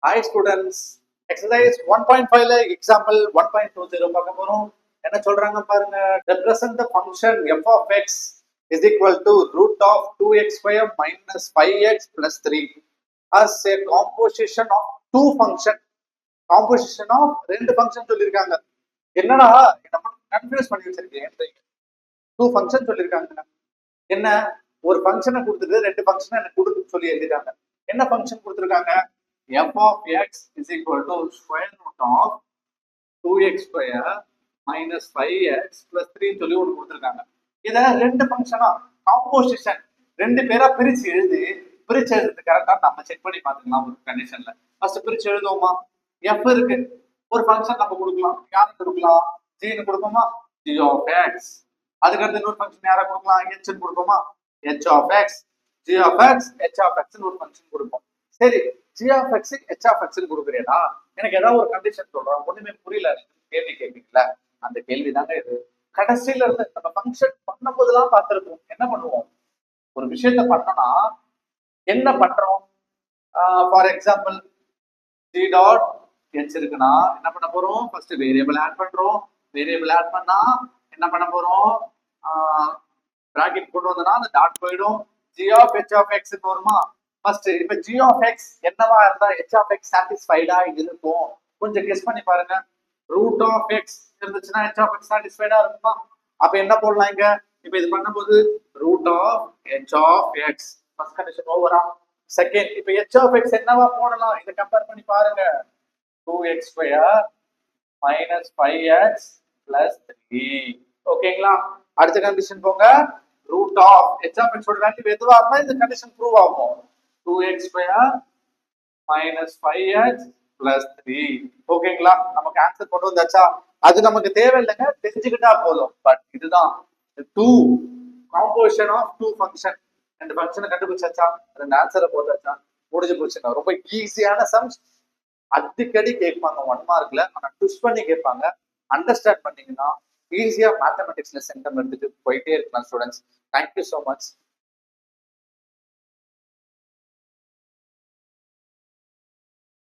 Hi students, exercise 1.5 ல example 1.20 பார்க்க போறோம். என்ன சொல்றாங்க பாருங்க. Represent the function f of x is equal to root of 2x square minus 5x plus 3 as a composition of two function. Composition of ரெண்டு function சொல்லிருக்காங்க. என்னடா நம்ம கன்ஃபியூஸ் பண்ணி வச்சிருக்கேன். டூ ஃபங்க்ஷன் சொல்லிருக்காங்க. என்ன ஒரு ஃபங்க்ஷனை கொடுத்துட்டு ரெண்டு ஃபங்க்ஷனை எனக்கு கொடுத்து சொல்லி எழுதிட்டாங்க. என்ன ஃபங்க்ஷன் கொடுத்துருக்காங்க? f of x is equal to square root of 2x square minus 5x plus 3 சொல்லி ஒன்று கொடுத்துருக்காங்க. இதை ரெண்டு ஃபங்க்ஷனா காம்போசிஷன் ரெண்டு பேரா பிரிச்சு எழுதுறது கரெக்டா நம்ம செக் பண்ணி பார்த்துக்கலாம். ஒரு கண்டிஷன்ல ஃபர்ஸ்ட் பிரிச்சு எழுதுவோமா? f இருக்கு, ஒரு ஃபங்க்ஷன் நம்ம கொடுக்கலாம். யாருக்கு கொடுக்கலாம்? g கொடுப்போமா? g of x. அதுக்கடுத்து இன்னொரு ஃபங்க்ஷன் யாரை கொடுக்கலாம்? h கொடுப்போமா? h of x, g of x, h of x ஒரு ஃபங்க்ஷன் கொடுப்போம். சரி, g of x h of x கொடுக்குறேடா, எனக்கு ஏதாவது ஒரு கண்டிஷன் சொல்றோம், ஒண்ணுமே புரியல, கேள்வி கேட்பீங்களா? அந்த கேள்வி தாங்க இது. கடைசியில இருந்து நம்ம ஃபங்க்ஷன் பண்ணும் போதெல்லாம் பார்த்திருப்போம். என்ன பண்ணுவோம்? ஒரு விஷயத்த பண்ணனா என்ன பண்றோம்? For example g dot h இருக்குன்னா என்ன பண்ண போறோம்? ஃபர்ஸ்ட் வேரியபிள் ஆட் பண்றோம். வேரியபிள் ஆட் பண்ணா என்ன பண்ண போறோம்? பிராக்கெட் கொண்டு வந்தனா அந்த டாட் போயிடும். g of h of x வருமா? ஃபர்ஸ்ட் இப்ப g of x என்னவா இருந்தா h of x சாட்டிஸ்ஃபைடா இருக்கும்? கொஞ்சம் கெஸ் பண்ணி பாருங்க. ரூட் ஆஃப் x இருந்துச்சுன்னா h of x சாட்டிஸ்ஃபைடா இருக்குமா? அப்ப என்ன போடலாம் இங்க? இப்ப இது பண்ணும்போது root of h of x first condition ஓவரா? செகண்ட் இப்ப h of x என்னவா போடலாம்? இத கம்பேர் பண்ணி பாருங்க. 2x square minus 5x plus 3. ஓகேங்களா? அடுத்த கண்டிஷன் போங்க. Root of h of x ஓட வேல்யூ எதுவா இருந்தா இந்த கண்டிஷன் ப்ரூவ் ஆகும். 2x square minus 5x plus 3. ஓகேங்களா? நமக்கு ஆன்சர் கொண்டு வந்தாச்சா? அது நமக்கு தேவையில்லைங்க, தெரிஞ்சுக்கிட்டா போதும். பட் இதுதான் two composition of two function. ரெண்டு ஃபங்க்ஷனை கண்டுபிடிச்சாச்சா, ரெண்டு ஆன்சரை போட்டாச்சா, முடிஞ்சு போச்சுங்க. ரொம்ப ஈஸியான சம்ஸ். அடிக்கடி கேட்பாங்க 1 மார்க்ல, ஆனா ட்விஸ்ட் பண்ணி கேட்பாங்க. அண்டர்ஸ்டாண்ட் பண்ணீங்கன்னா ஈஸியா மேத்தமெட்டிக்ஸ்ல சென்டம் எடுத்துட்டு போயிட்டே இருக்கலாம் ஸ்டூடெண்ட்ஸ். Thank you so much.